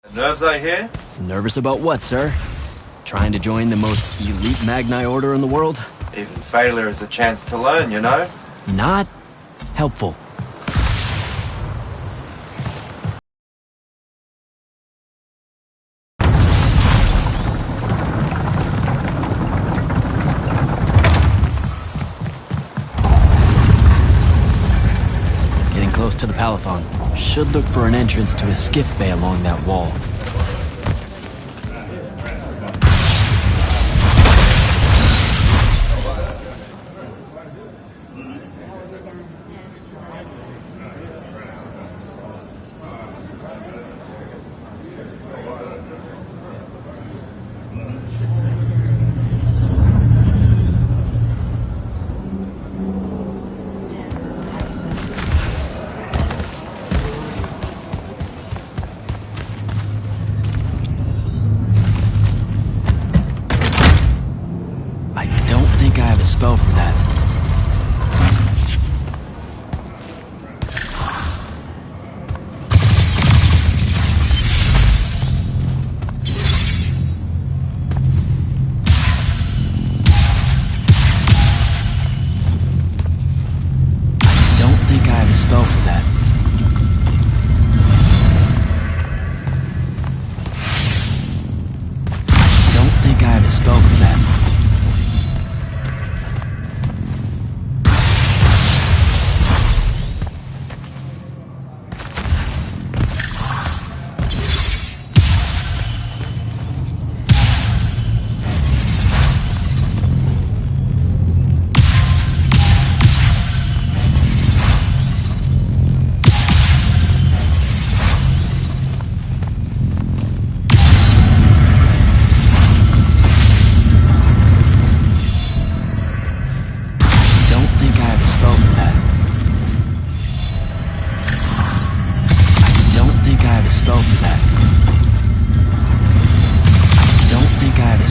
Nerves, I hear? Nervous about what, sir? Trying to join the most elite Magni order in the world? Even failure is a chance to learn, you know? Not helpful. Getting close to the Palathon. Should look for an entrance to a skiff bay along that wall. I have a spell for that. I don't think I have a spell for that. I don't think I have a spell for that.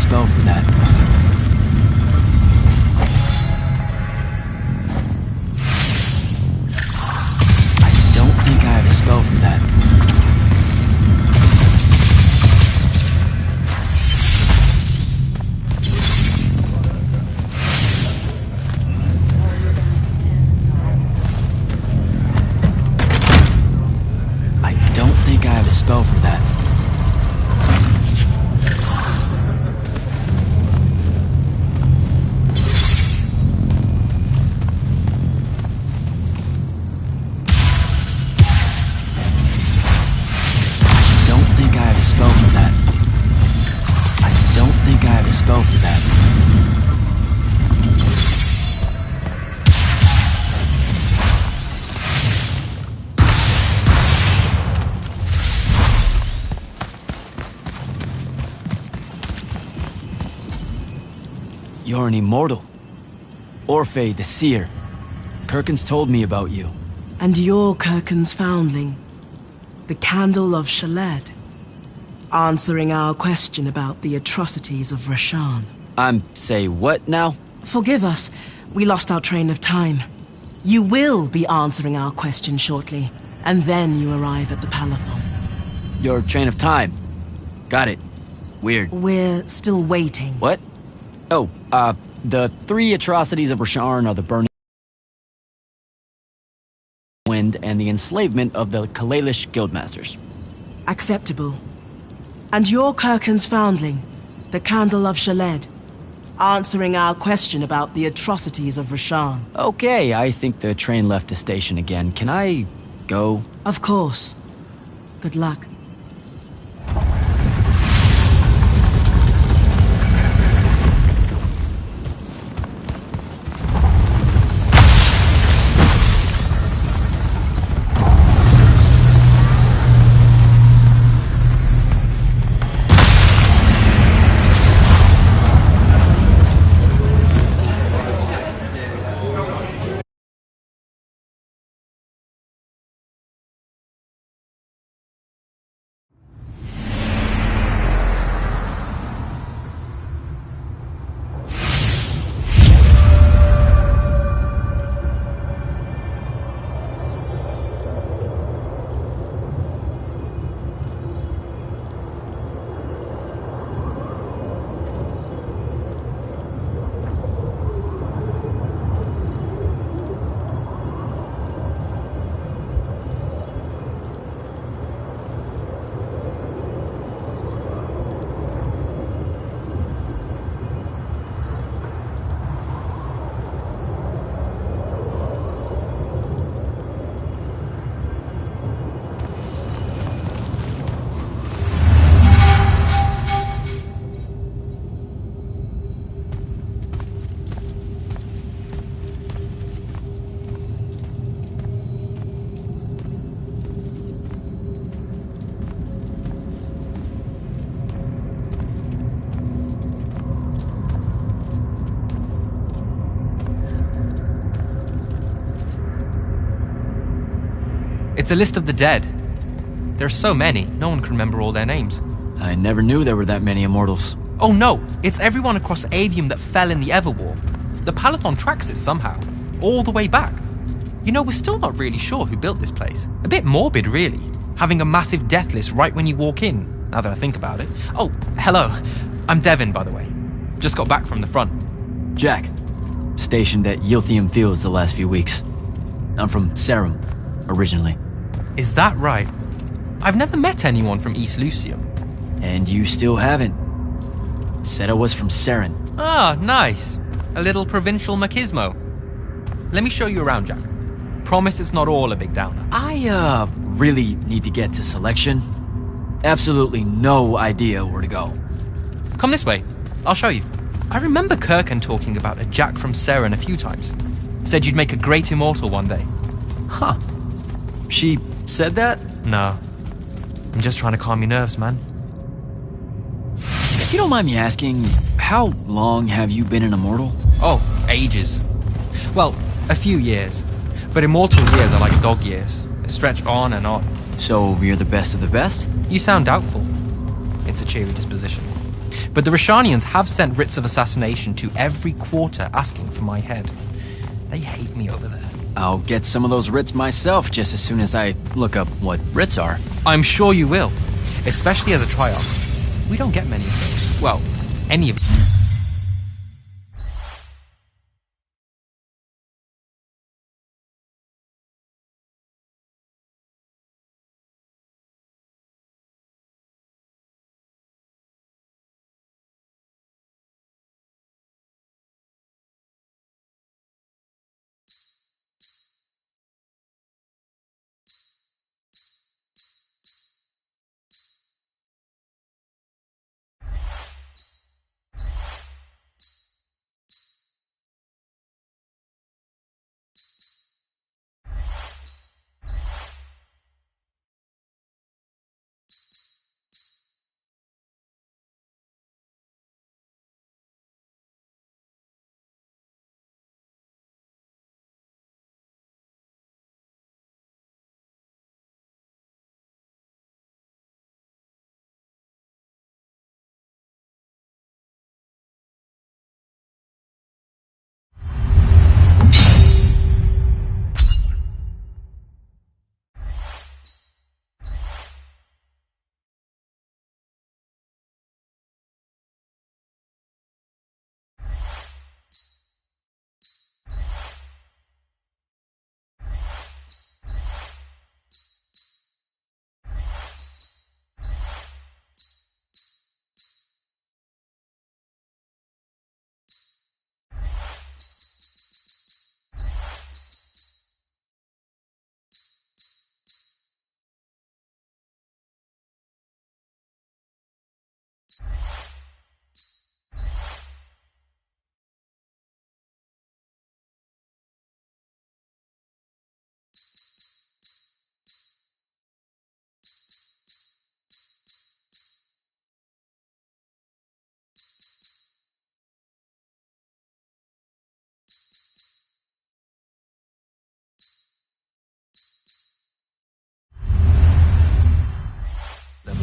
Spell for that. I don't think I have a spell for that. I don't think I have a spell for that. I don't think I have a spell for that. I don't think I have a spell for that. I don't think I have a spell for that. You're an immortal. Orphe the Seer. Kirkin's told me about you. And you're Kirkin's foundling, the Candle of Shaled, answering our question about the atrocities of Rasharn. Say what now? Forgive us, we lost our train of time. You will be answering our question shortly, and then you arrive at the Palathon. Your train of time. Got it. Weird. We're still waiting. What? Oh, the three atrocities of Rasharn are the burning wind and the enslavement of the Kalalish guildmasters. Acceptable. And you're Kirkin's foundling, the Candle of Shaled, answering our question about the atrocities of Rasharn. Okay, I think the train left the station again. Can I go? Of course. Good luck. It's a list of the dead. There are so many, no one can remember all their names. I never knew there were that many immortals. Oh no, it's everyone across Avium that fell in the Everwar. The Palathon tracks it somehow, all the way back. You know, we're still not really sure who built this place. A bit morbid, really, having a massive death list right when you walk in, now that I think about it. Oh, hello. I'm Devin, by the way. Just got back from the front. Jack, stationed at Yilthium Fields the last few weeks. I'm from Serum, originally. Is that right? I've never met anyone from East Lucium. And you still haven't. Said I was from Seren. Ah, nice. A little provincial machismo. Let me show you around, Jack. Promise it's not all a big downer. I, really need to get to selection. Absolutely no idea where to go. Come this way. I'll show you. I remember Kirkan talking about a Jack from Seren a few times. Said you'd make a great immortal one day. Huh. She said that? No. I'm just trying to calm your nerves, man. If you don't mind me asking, how long have you been an immortal? Oh, ages. Well, a few years. But immortal years are like dog years. They stretch on and on. So you're the best of the best? You sound doubtful. It's a cheery disposition. But the Rishanians have sent writs of assassination to every quarter asking for my head. They hate me over there. I'll get some of those writs myself just as soon as I look up what writs are. I'm sure you will, especially as a triarch. We don't get many of those. Well, any of them.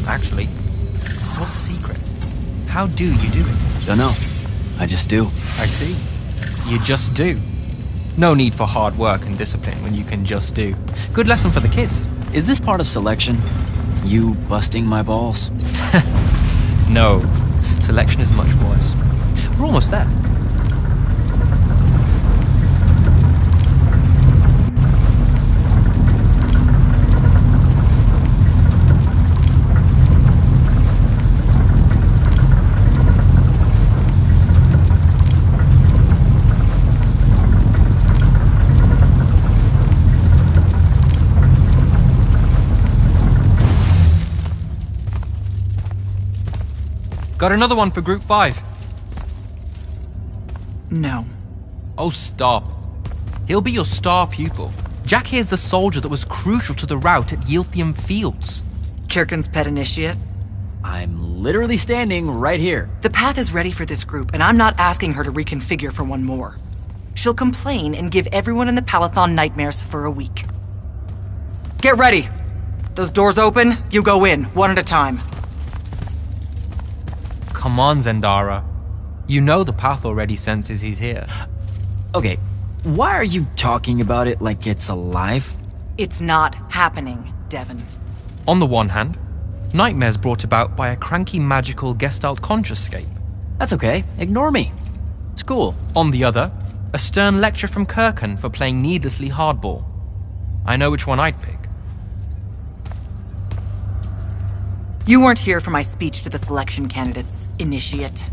Actually. So what's the secret? How do you do it? Dunno. I just do. I see. You just do. No need for hard work and discipline when you can just do. Good lesson for the kids. Is this part of selection? You busting my balls? No. Selection is much worse. We're almost there. Got another one for Group 5. No. Oh, stop. He'll be your star pupil. Jack here's the soldier that was crucial to the rout at Yilthium Fields. Kirkan's pet initiate? I'm literally standing right here. The path is ready for this group, and I'm not asking her to reconfigure for one more. She'll complain and give everyone in the Palathon nightmares for a week. Get ready. Those doors open, you go in, one at a time. Come on, Zendara. You know the path already senses he's here. Okay, why are you talking about it like it's alive? It's not happening, Devon. On the one hand, nightmares brought about by a cranky magical Gestalt consciouscape. That's okay, ignore me. It's cool. On the other, a stern lecture from Kirkan for playing needlessly hardball. I know which one I'd pick. You weren't here for my speech to the selection candidates, initiate.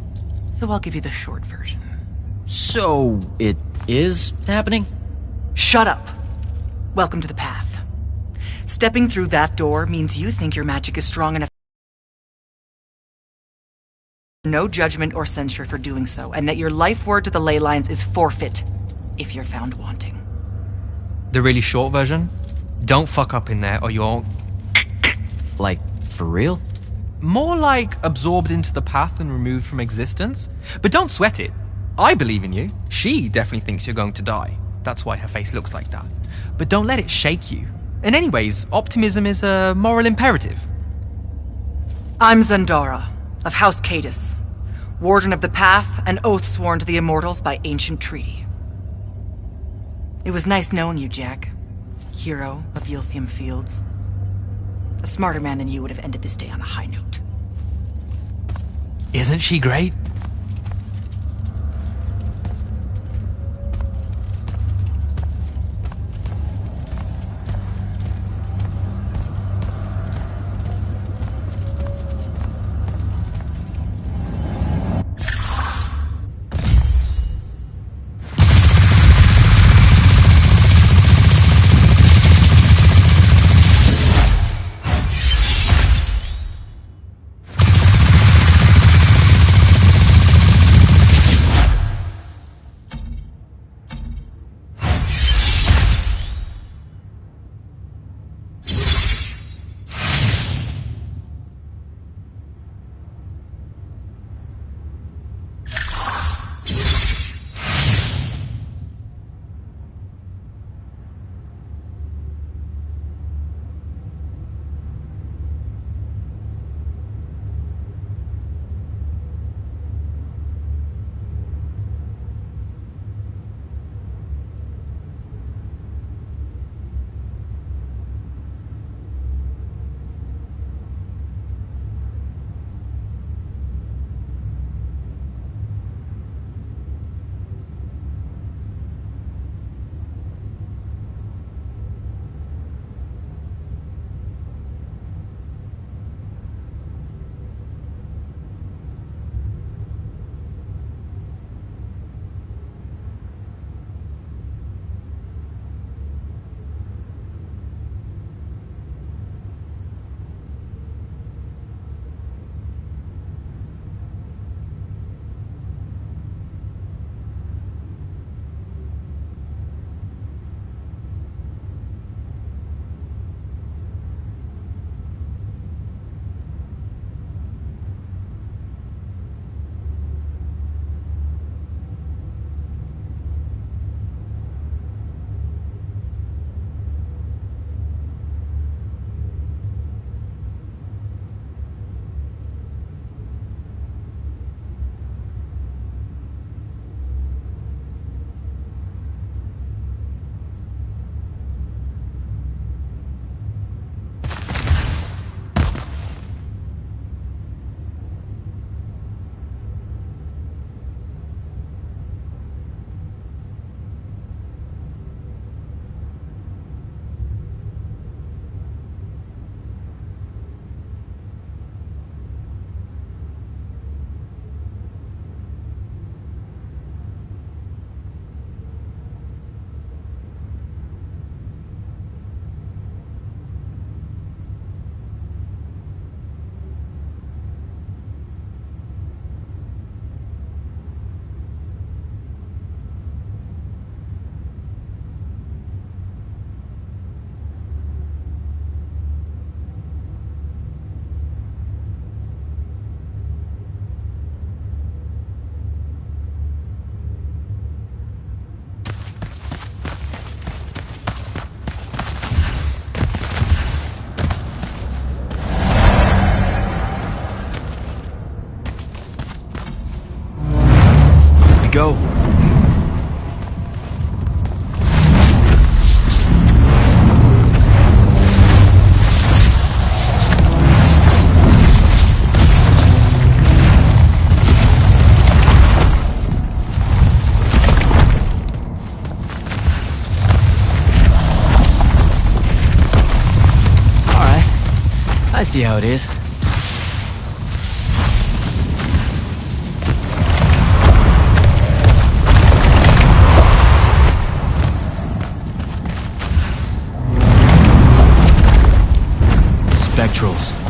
So I'll give you the short version. So, it is happening? Shut up. Welcome to the path. Stepping through that door means you think your magic is strong enough. No judgment or censure for doing so, and that your life word to the ley lines is forfeit if you're found wanting. The really short version? Don't fuck up in there or you're... Like, for real? More like absorbed into the path and removed from existence. But don't sweat it. I believe in you. She definitely thinks you're going to die. That's why her face looks like that. But don't let it shake you. And anyways, optimism is a moral imperative. I'm Zendara, of House Cadus, Warden of the Path, an oath sworn to the Immortals by ancient treaty. It was nice knowing you, Jack. Hero of Yilthium Fields. A smarter man than you would have ended this day on a high note. Isn't she great? see how it is. Spectrals.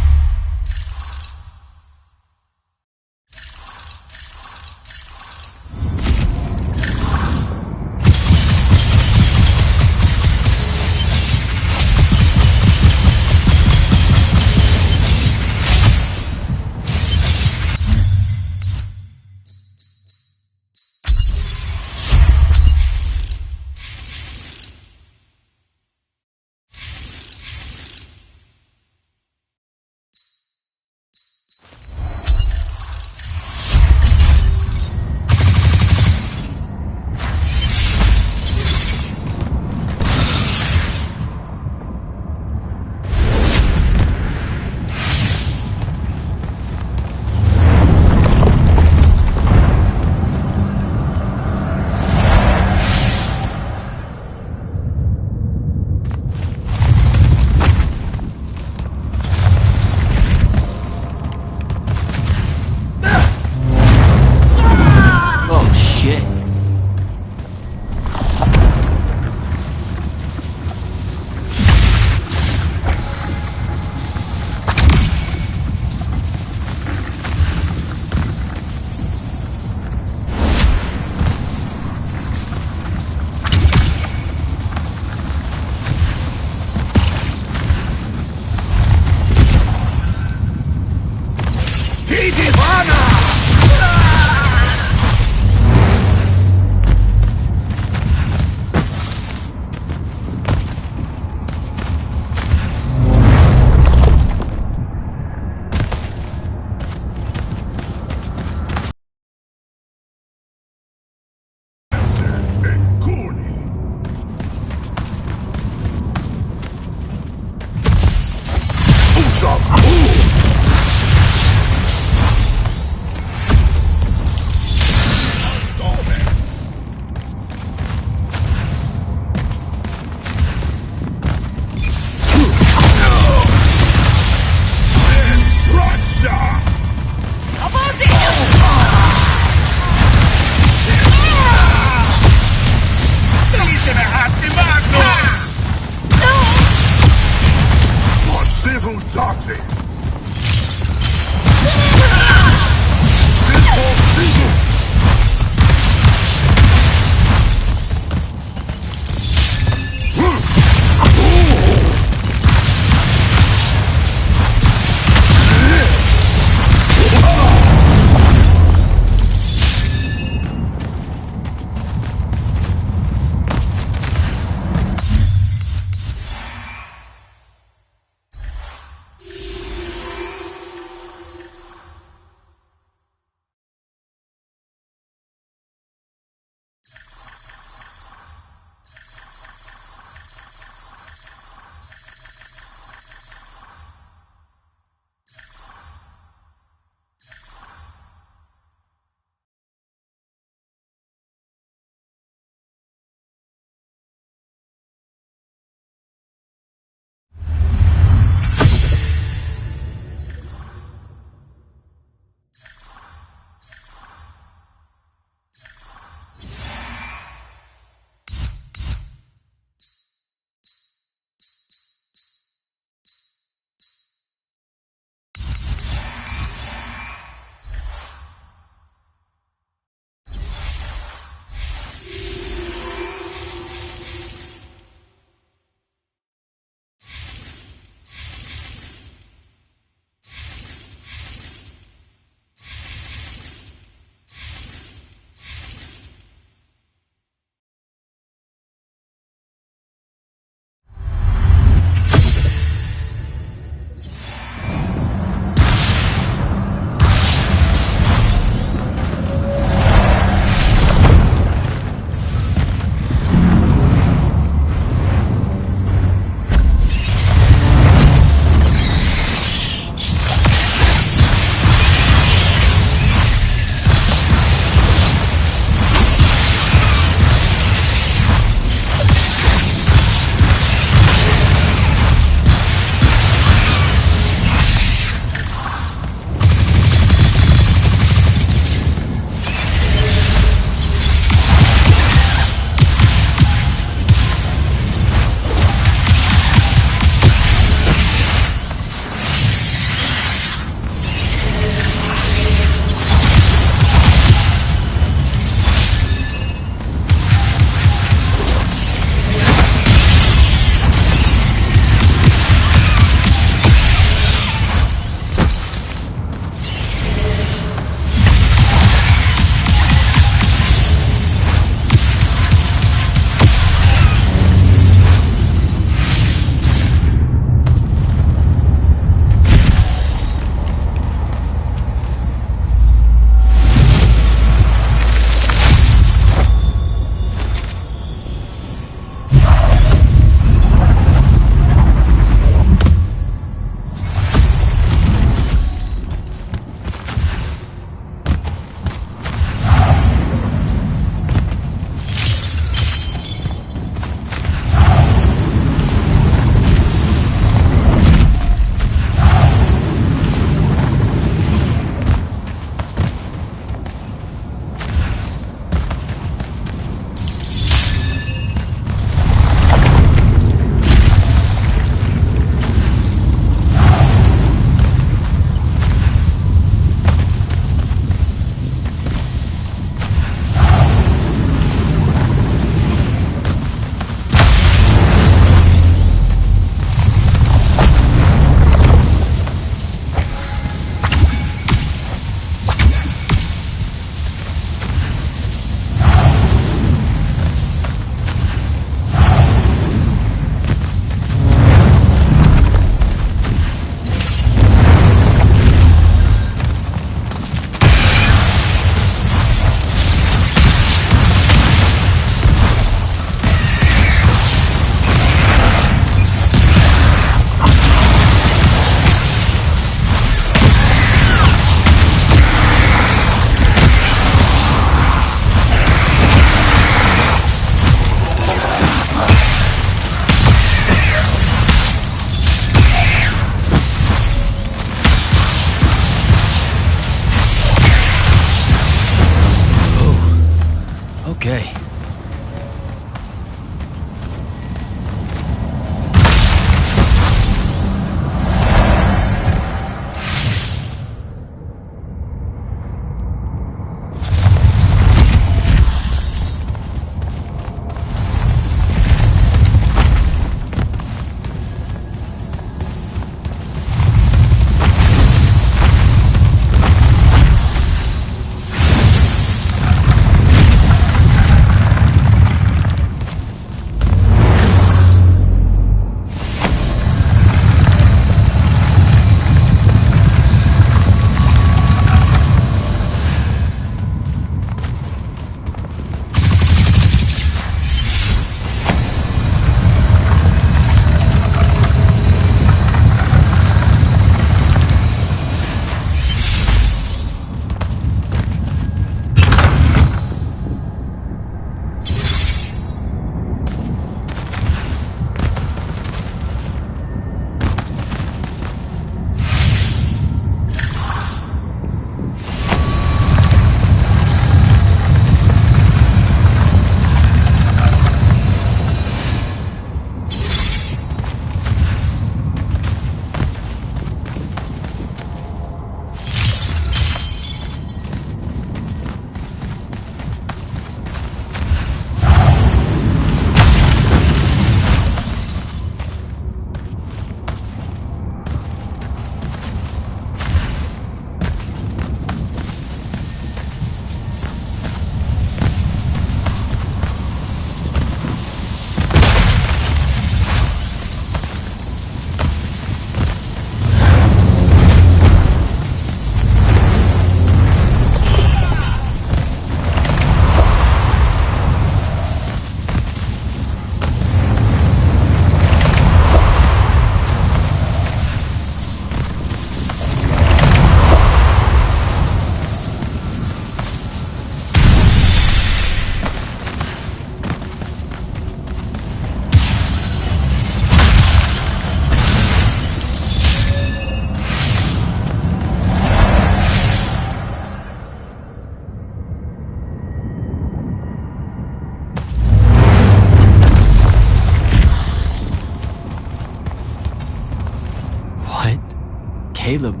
Caleb,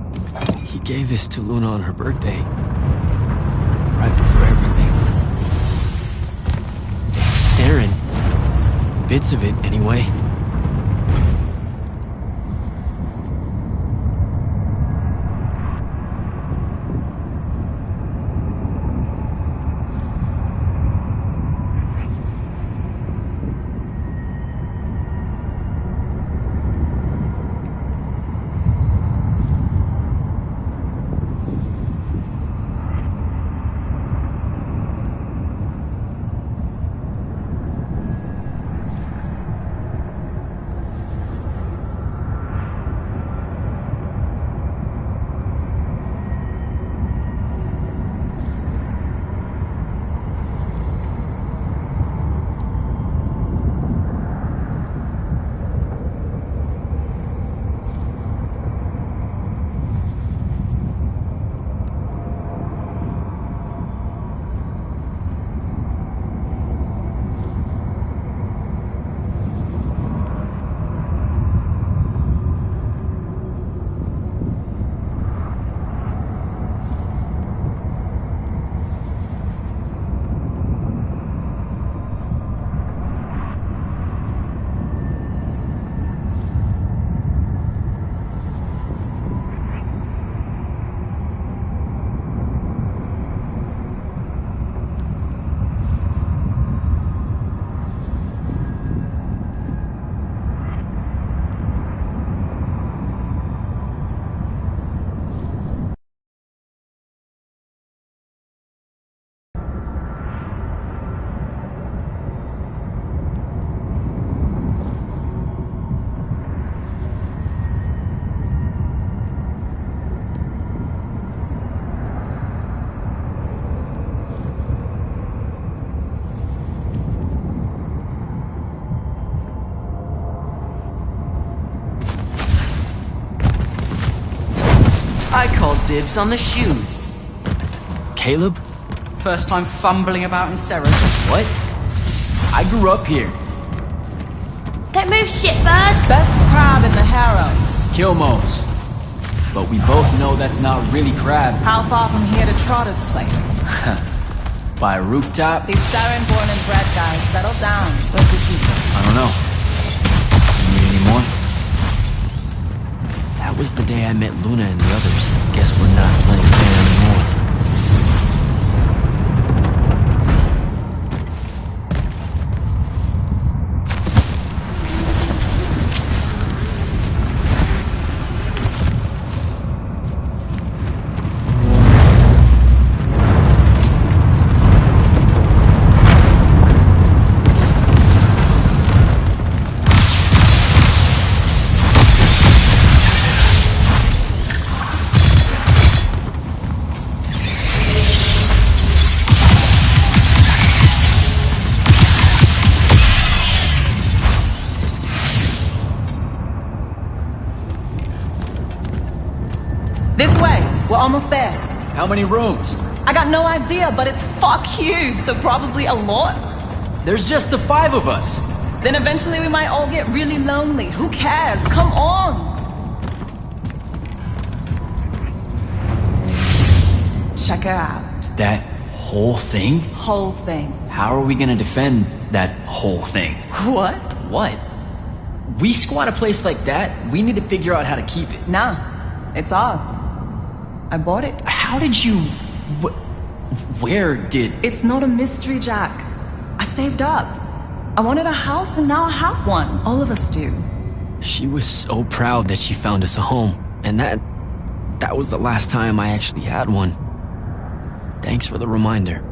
he gave this to Luna on her birthday. Right before everything. Saren. Bits of it, anyway. I call dibs on the shoes. Caleb? First time fumbling about in Serra. What? I grew up here. Don't move, shitbird! Best crab in the harems. Kilmos. But we both know that's not really crab. How far from here to Trotter's place? By a rooftop? These Saren born and bred guys, settle down. Where's the sheep? I don't know. You need any more? That was the day I met Luna and the others. Guess we're not playing fair anymore. This way. We're almost there. How many rooms? I got no idea, but it's fuck huge, so probably a lot. There's just the 5 of us. Then eventually we might all get really lonely. Who cares? Come on! Check her out. That whole thing? Whole thing. How are we gonna defend that whole thing? What? What? We squat a place like that, we need to figure out how to keep it. Nah, it's ours. I bought it. How did you... Where did... It's not a mystery, Jack. I saved up. I wanted a house and now I have one. All of us do. She was so proud that she found us a home. And that was the last time I actually had one. Thanks for the reminder.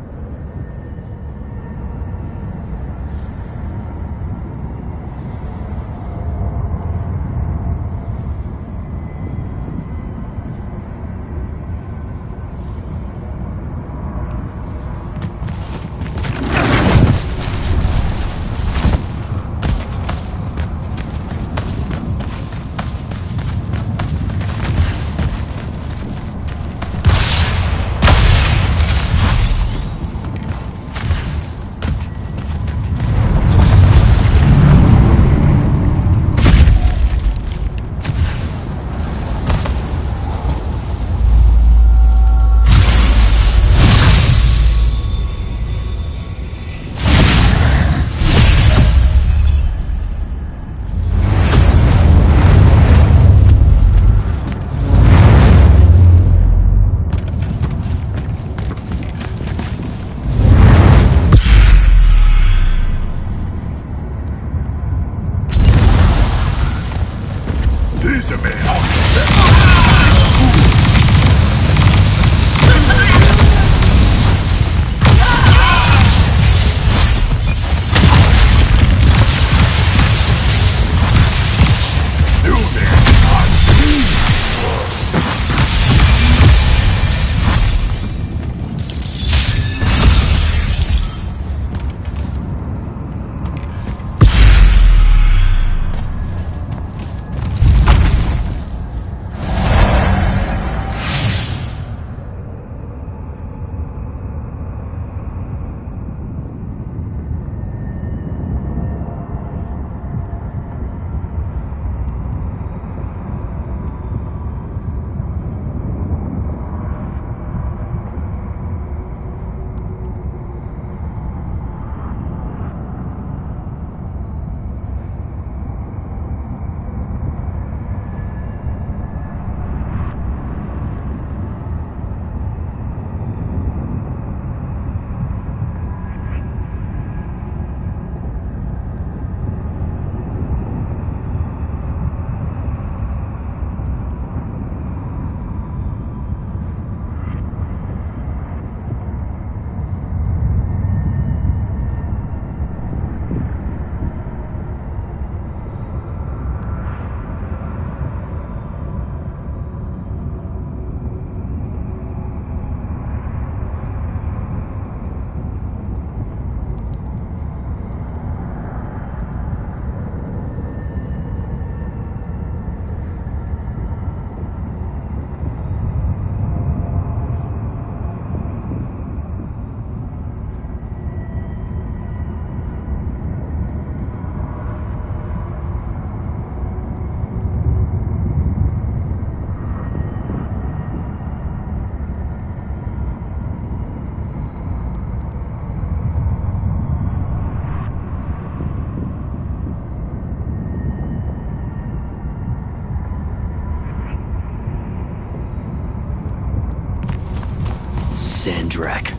Sandrak.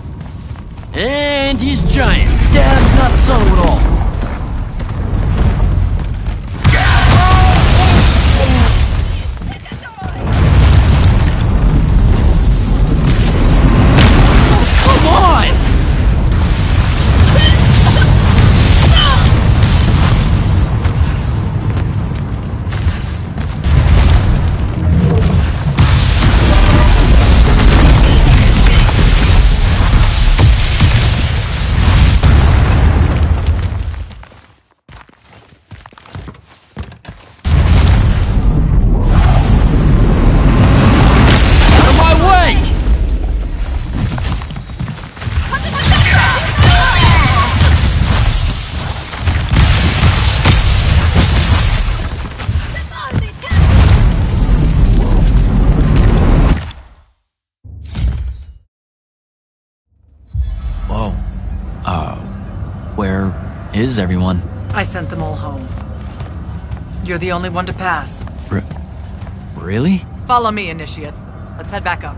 And he's giant. Dad's not subtle at all. Come on! Where is everyone? I sent them all home. You're the only one to pass. Really? Follow me, Initiate. Let's head back up.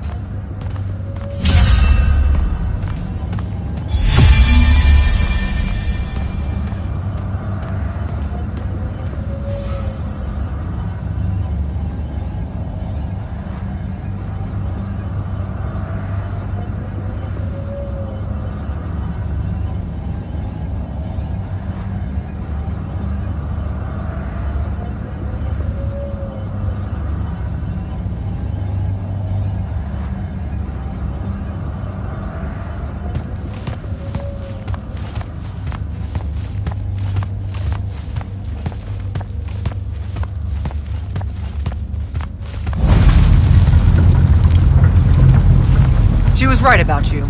She was right about you.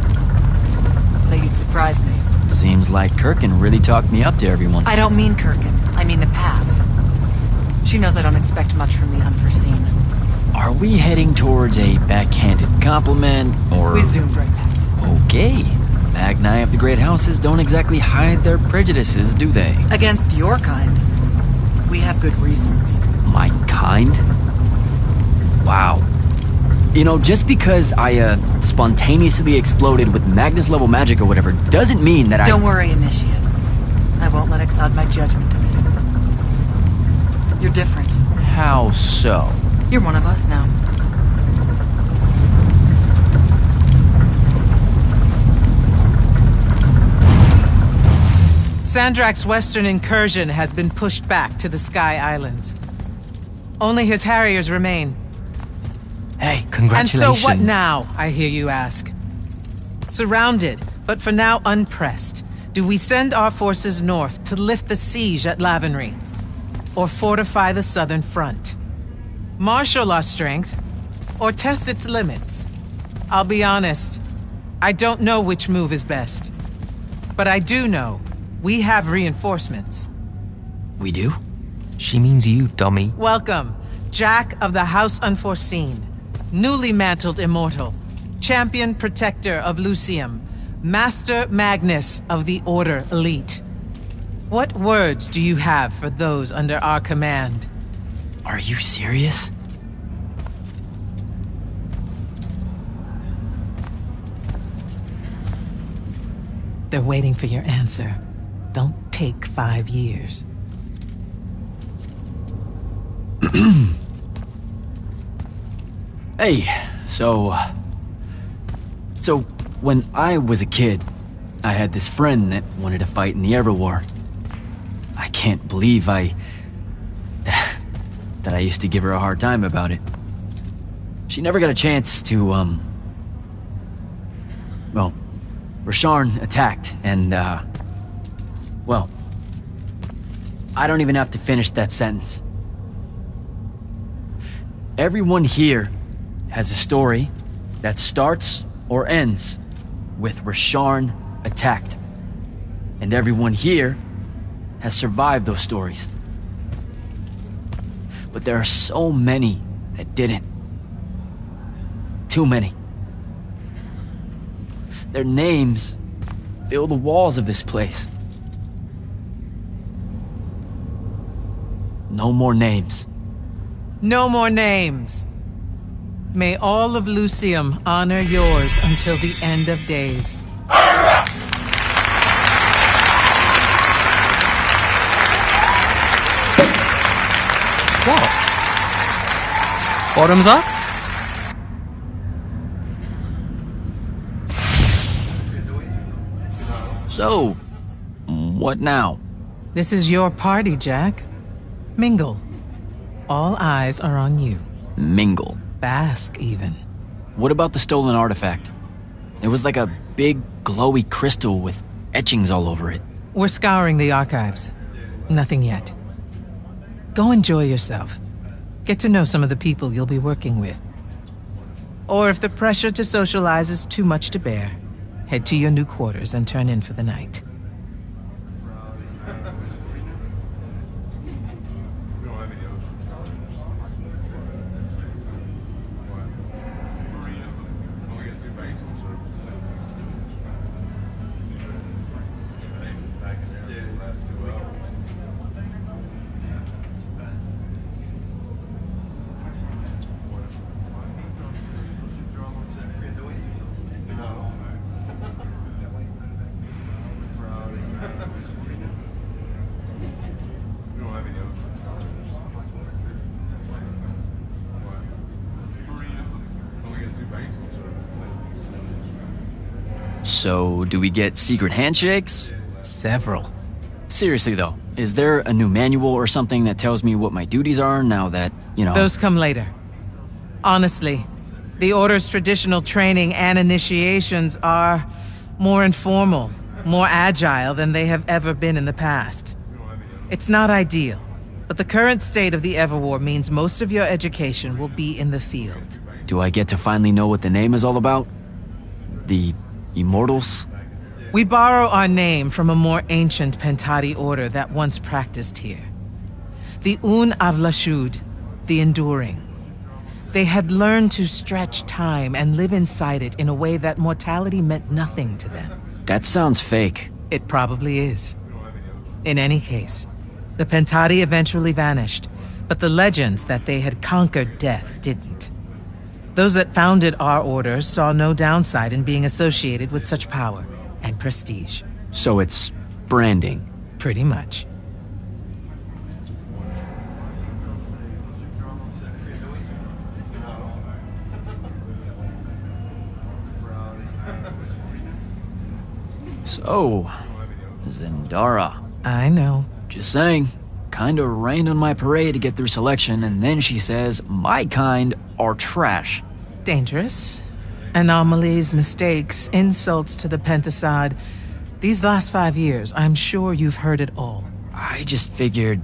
That you'd surprise me. Seems like Kirkin really talked me up to everyone. I don't mean Kirkin. I mean the path. She knows I don't expect much from the unforeseen. Are we heading towards a backhanded compliment, or... We zoomed right past it. Okay. Magni of the Great Houses don't exactly hide their prejudices, do they? Against your kind, we have good reasons. My kind? Wow. You know, just because I, spontaneously exploded with Magnus-level magic or whatever, doesn't mean that Don't worry, Initiate. I won't let it cloud my judgment of you. You're different. How so? You're one of us now. Sandrak's western incursion has been pushed back to the Sky Islands. Only his Harriers remain. Hey, And congratulations. so what now, I hear you ask? Surrounded, but for now unpressed, do we send our forces north to lift the siege at Lavenry? Or fortify the southern front? Marshal our strength, or test its limits? I'll be honest, I don't know which move is best. But I do know we have reinforcements. We do? She means you, dummy. Welcome, Jack of the House Unforeseen, newly mantled Immortal, champion protector of Lucium, Master Magnus of the Order Elite. What words do you have for those under our command? Are you serious? They're waiting for your answer. Don't take 5 years. Hey, so when I was a kid, I had this friend that wanted to fight in the Everwar. I can't believe that I used to give her a hard time about it. She never got a chance to, well, Rasharn attacked, and, well, I don't even have to finish that sentence. Everyone here has a story that starts or ends with Rasharn attacked. And everyone here has survived those stories. But there are so many that didn't. Too many. Their names fill the walls of this place. No more names. No more names. May all of Lucium honor yours until the end of days. What? Bottoms up? So, what now? This is your party, Jack. Mingle. All eyes are on you. Mingle. Bask, even. What about the stolen artifact? It was like a big, glowy crystal with etchings all over it. We're scouring the archives. Nothing yet. Go enjoy yourself. Get to know some of the people you'll be working with. Or if the pressure to socialize is too much to bear, head to your new quarters and turn in for the night. So, do we get secret handshakes? Several. Seriously though, is there a new manual or something that tells me what my duties are now that, you know... Those come later. Honestly, the Order's traditional training and initiations are more informal, more agile than they have ever been in the past. It's not ideal, but the current state of the Everwar means most of your education will be in the field. Do I get to finally know what the name is all about? The Immortals? We borrow our name from a more ancient Pentati order that once practiced here. The Un Avlashud, the Enduring. They had learned to stretch time and live inside it in a way that mortality meant nothing to them. That sounds fake. It probably is. In any case, the Pentati eventually vanished, but the legends that they had conquered death didn't. Those that founded our order saw no downside in being associated with such power and prestige. So it's branding. Pretty much. So, Zendara. I know. Just saying. Kinda rained on my parade to get through selection, and then she says my kind are trash. Dangerous. Anomalies, mistakes, insults to the Pentasod. These last 5 years, I'm sure you've heard it all. I just figured,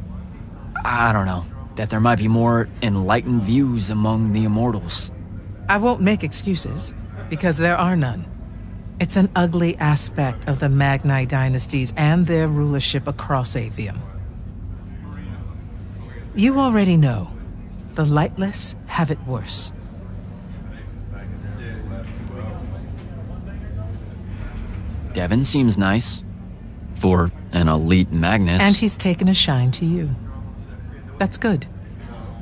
I don't know, that there might be more enlightened views among the Immortals. I won't make excuses, because there are none. It's an ugly aspect of the Magni dynasties and their rulership across Avium. You already know, the lightless have it worse. Devin seems nice. For an elite Magnus. And he's taken a shine to you. That's good.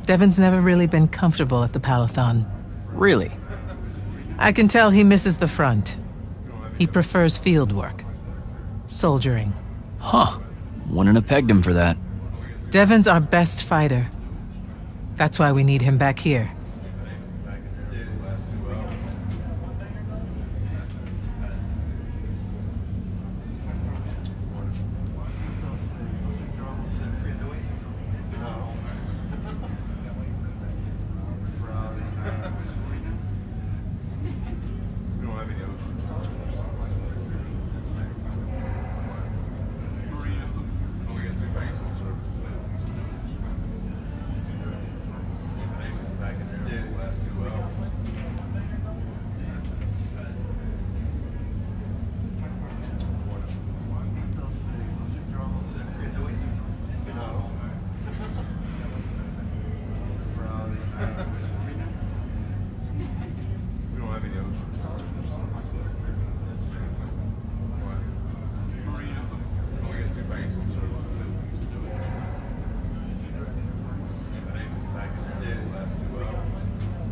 Devin's never really been comfortable at the Palathon. Really? I can tell he misses the front. He prefers field work. Soldiering. Huh. Wouldn't have pegged him for that. Devin's our best fighter. That's why we need him back here.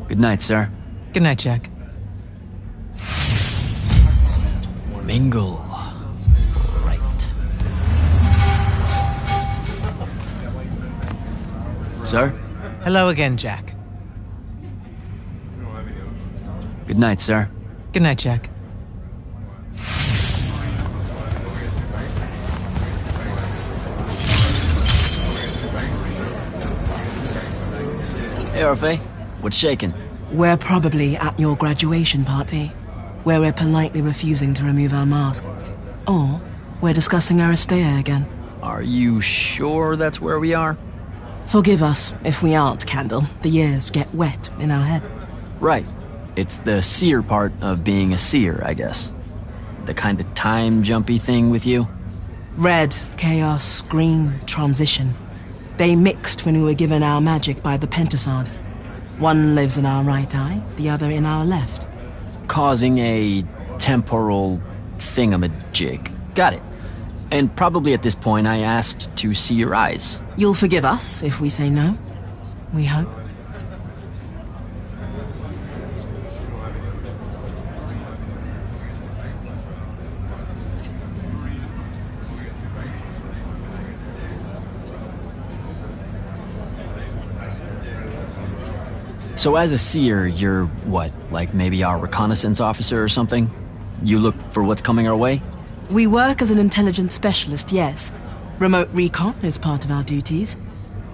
Good night, sir. Good night, Jack. Mingle. Right. Sir? Hello again, Jack. Good night, sir. Good night, Jack. Hey, Orphe. What's shaking? We're probably at your graduation party, where we're politely refusing to remove our mask. Or we're discussing Aristea again. Are you sure that's where we are? Forgive us if we aren't, Candle. The years get wet in our head. Right. It's the seer part of being a seer, I guess. The kind of time-jumpy thing with you. Red, chaos, green, transition. They mixed when we were given our magic by the Pentasod. One lives in our right eye, the other in our left. Causing a temporal thingamajig. Got it. And probably at this point I asked to see your eyes. You'll forgive us if we say no. We hope. So as a seer, you're what, like maybe our reconnaissance officer or something? You look for what's coming our way? We work as an intelligence specialist, yes. Remote recon is part of our duties.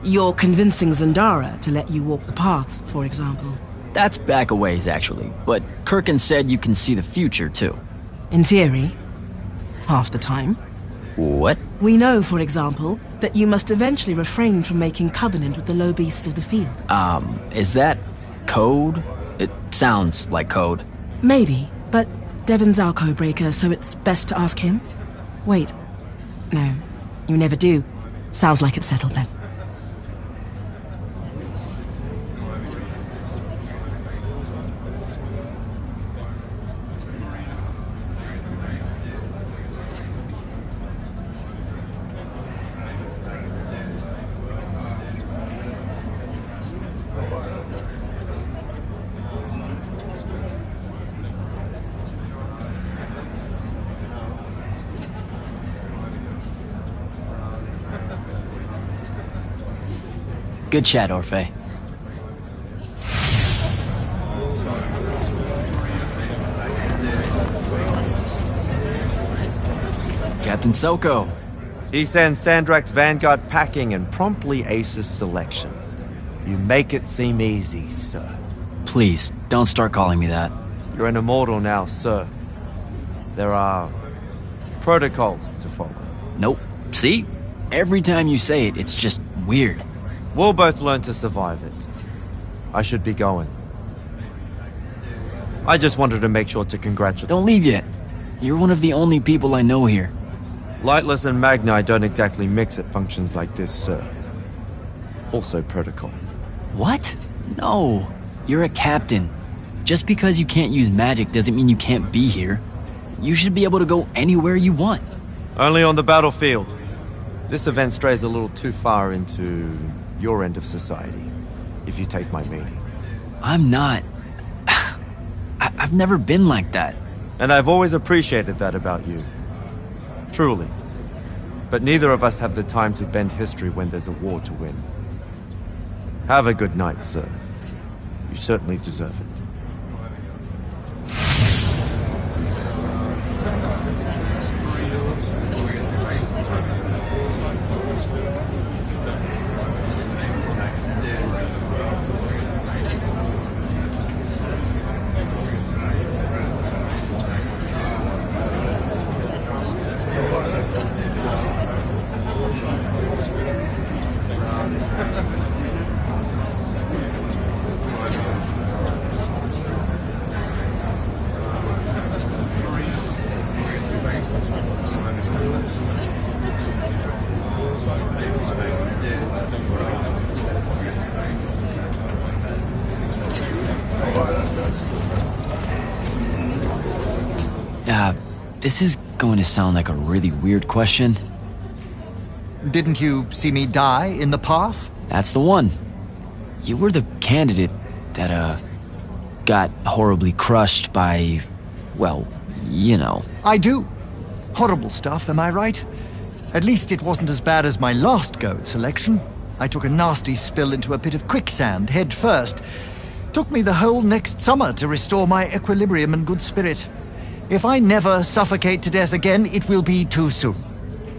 You're convincing Zendara to let you walk the path, for example. That's back a ways, actually. But Kirkin said you can see the future, too. In theory. Half the time. What? We know, for example, that you must eventually refrain from making covenant with the low beasts of the field. Is that code? It sounds like code. Maybe, but Devin's our codebreaker, so it's best to ask him. Wait. No, you never do. Sounds like it's settled then. Good chat, Orphe. Captain Soko. He sends Sandrak's vanguard packing and promptly aces selection. You make it seem easy, sir. Please, don't start calling me that. You're an immortal now, sir. There are protocols to follow. Nope. See? Every time you say it, it's just weird. We'll both learn to survive it. I should be going. I just wanted to make sure to congratulate. Don't leave yet. You're one of the only people I know here. Lightless and Magni don't exactly mix at functions like this, sir. Also protocol. What? No. You're a captain. Just because you can't use magic doesn't mean you can't be here. You should be able to go anywhere you want. Only on the battlefield. This event strays a little too far into your end of society, if you take my meaning. I'm not. I've never been like that. And I've always appreciated that about you. Truly. But neither of us have the time to bend history when there's a war to win. Have a good night, sir. You certainly deserve it. This is going to sound like a really weird question. Didn't you see me die in the path? That's the one. You were the candidate that, got horribly crushed by, well, you know. I do. Horrible stuff, am I right? At least it wasn't as bad as my last go at selection. I took a nasty spill into a pit of quicksand head first. Took me the whole next summer to restore my equilibrium and good spirit. If I never suffocate to death again, it will be too soon.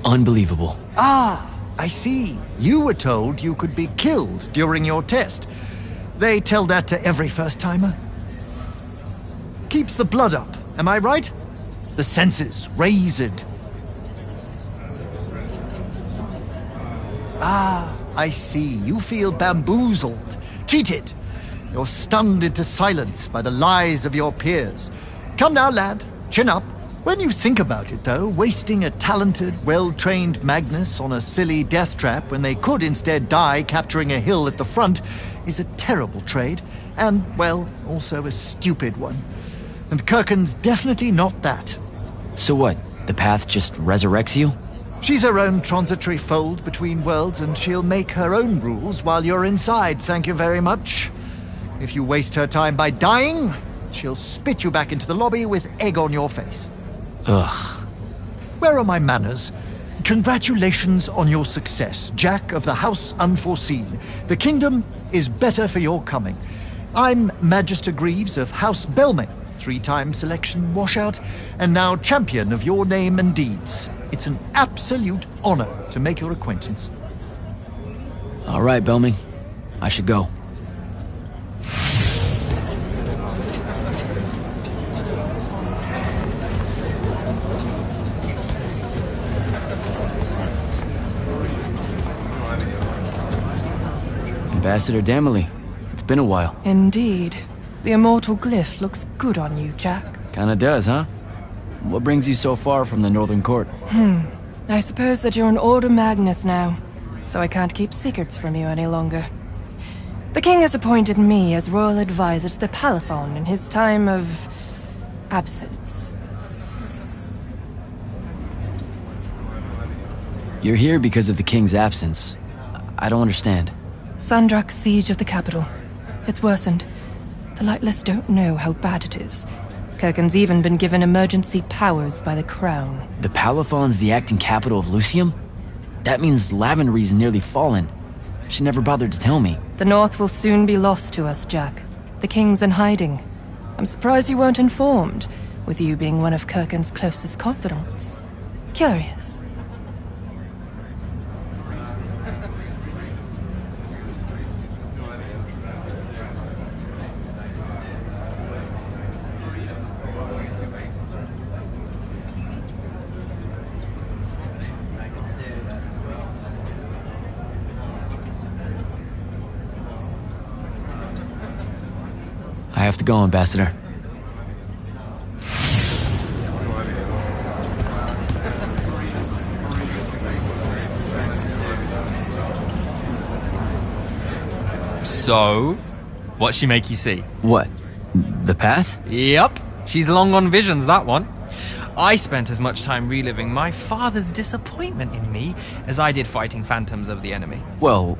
Unbelievable. Ah, I see. You were told you could be killed during your test. They tell that to every first-timer. Keeps the blood up, am I right? The senses raised. Ah, I see. You feel bamboozled, cheated. You're stunned into silence by the lies of your peers. Come now, lad. Chin up. When you think about it, though, wasting a talented, well-trained Magnus on a silly death trap when they could instead die capturing a hill at the front is a terrible trade, and, well, also a stupid one. And Kirken's definitely not that. So what? The path just resurrects you? She's her own transitory fold between worlds, and she'll make her own rules while you're inside, thank you very much. If you waste her time by dying, she'll spit you back into the lobby with egg on your face. Ugh. Where are my manners? Congratulations on your success, Jack of the House Unforeseen. The kingdom is better for your coming. I'm Magister Greaves of House Belming, 3-time selection washout, and now champion of your name and deeds. It's an absolute honor to make your acquaintance. All right, Belming. I should go. Ambassador Damley, it's been a while. Indeed. The immortal glyph looks good on you, Jack. Kinda does, huh? What brings you so far from the Northern Court? I suppose that you're an Order Magnus now, so I can't keep secrets from you any longer. The king has appointed me as royal advisor to the Palathon in his time of absence. You're here because of the king's absence. I don't understand. Sandrak's siege of the capital. It's worsened. The Lightless don't know how bad it is. Kirken's even been given emergency powers by the crown. The Palathon's the acting capital of Lucium? That means Lavenry's nearly fallen. She never bothered to tell me. The North will soon be lost to us, Jack. The king's in hiding. I'm surprised you weren't informed, with you being one of Kirken's closest confidants. Curious. I have to go, Ambassador. So, what'd she make you see? What? The path? Yup, she's long on visions, that one. I spent as much time reliving my father's disappointment in me as I did fighting phantoms of the enemy. Well,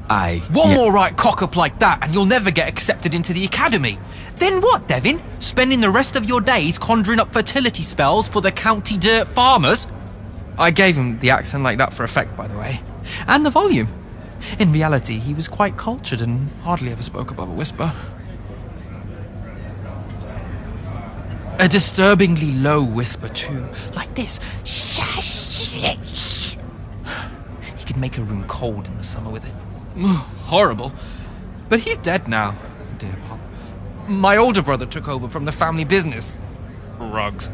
One more right cock-up like that and you'll never get accepted into the academy. Then what, Devin? Spending the rest of your days conjuring up fertility spells for the county dirt farmers? I gave him the accent like that for effect, by the way. And the volume. In reality, he was quite cultured and hardly ever spoke above a whisper. A disturbingly low whisper, too. Like this. He could make a room cold in the summer with it. Horrible. But he's dead now, dear Pop. My older brother took over from the family business. Rugs.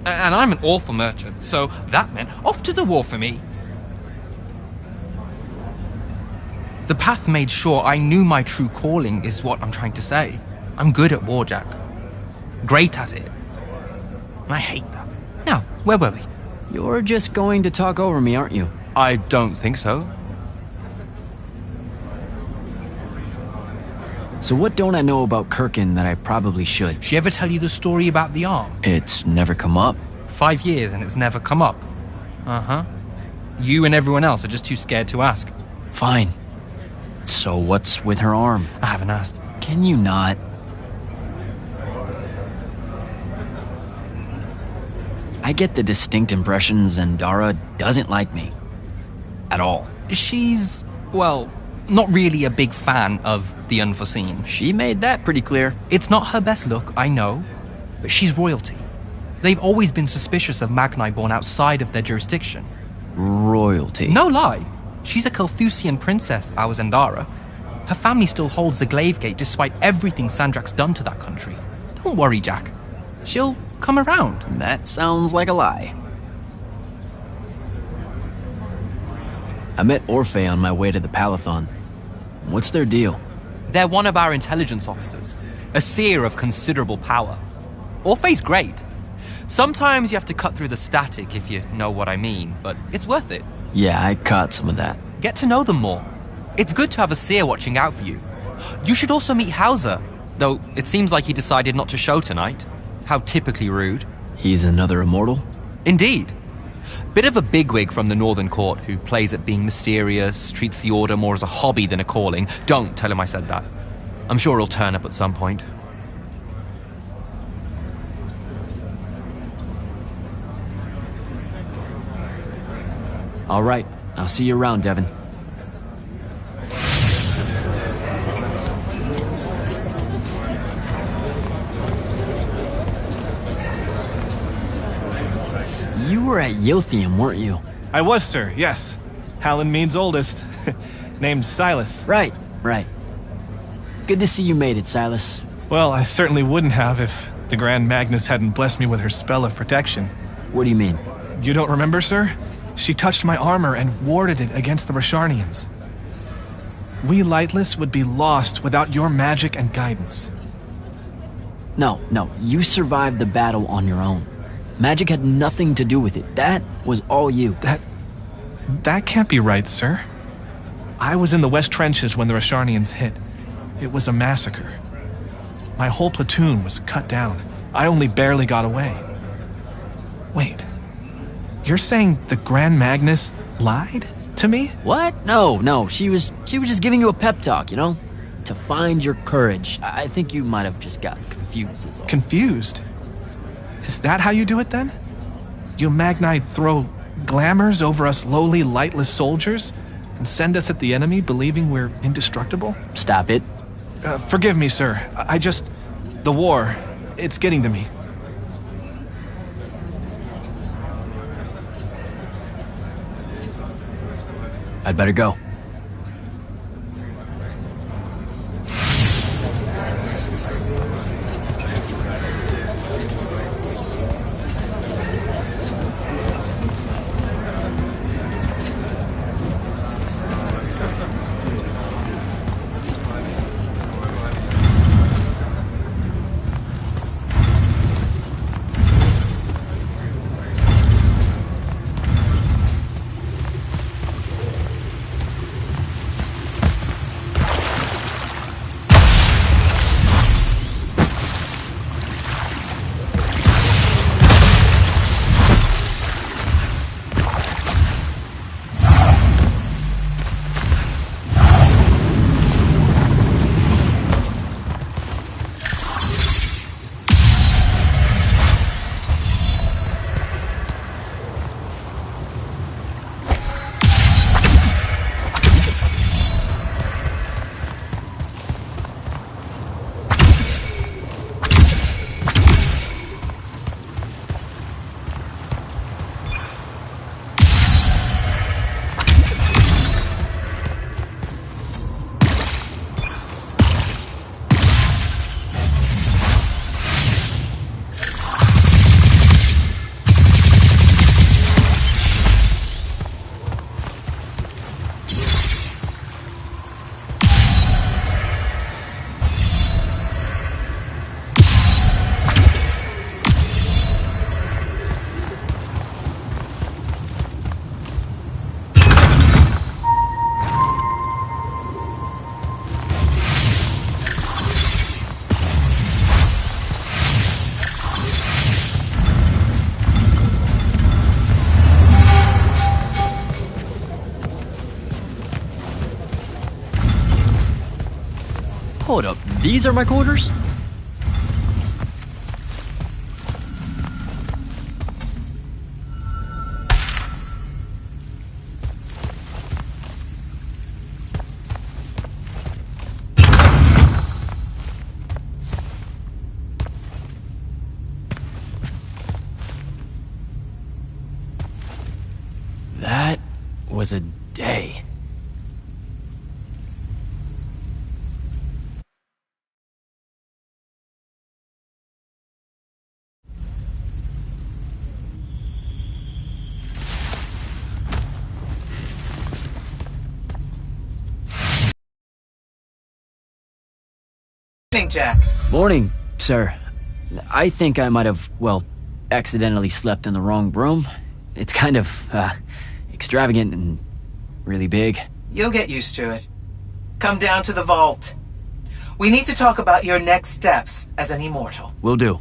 And I'm an awful merchant, so that meant off to the war for me. The path made sure I knew my true calling is what I'm trying to say. I'm good at war, Jack. Great at it. I hate that. Now, where were we? You're just going to talk over me, aren't you? I don't think so. So what don't I know about Kirkin that I probably should? She ever tell you the story about the arm? It's never come up. 5 years and it's never come up. Uh-huh. You and everyone else are just too scared to ask. Fine. So what's with her arm? I haven't asked. Can you not? I get the distinct impression Zendara doesn't like me. At all. She's, well, not really a big fan of the unforeseen. She made that pretty clear. It's not her best look, I know, but she's royalty. They've always been suspicious of Magni born outside of their jurisdiction. Royalty? No lie. She's a Carthusian princess, our Zendara. Her family still holds the Glaive Gate despite everything Sandrak's done to that country. Don't worry, Jack. She'll come around. That sounds like a lie. I met Orphe on my way to the Palathon. What's their deal? They're one of our intelligence officers. A seer of considerable power. Orphe's great. Sometimes you have to cut through the static if you know what I mean, but it's worth it. Yeah, I caught some of that. Get to know them more. It's good to have a seer watching out for you. You should also meet Hauser, though it seems like he decided not to show tonight. How typically rude. He's another immortal? Indeed. Bit of a bigwig from the Northern Court who plays at being mysterious, treats the Order more as a hobby than a calling. Don't tell him I said that. I'm sure he'll turn up at some point. All right, I'll see you around, Devin. You were at Yothium, weren't you? I was, sir, yes. Hallen means oldest. Named Silas. Right. Good to see you made it, Silas. Well, I certainly wouldn't have if the Grand Magnus hadn't blessed me with her spell of protection. What do you mean? You don't remember, sir? She touched my armor and warded it against the Rasharnians. We Lightless would be lost without your magic and guidance. No, you survived the battle on your own. Magic had nothing to do with it. That was all you. That can't be right, sir. I was in the West Trenches when the Rasharnians hit. It was a massacre. My whole platoon was cut down. I only barely got away. Wait. You're saying the Grand Magnus lied to me? What? No. She was just giving you a pep talk, you know? To find your courage. I think you might have just gotten confused is all. Confused? Is that how you do it then? You Magnite throw glamours over us lowly, lightless soldiers and send us at the enemy believing we're indestructible? Stop it. Forgive me, sir. The war, it's getting to me. I'd better go. Hold up, these are my quarters? That was a day. Morning, Jack. Morning, sir. I think I might have, well, accidentally slept in the wrong room. It's kind of, extravagant and really big. You'll get used to it. Come down to the vault. We need to talk about your next steps as an immortal. Will do.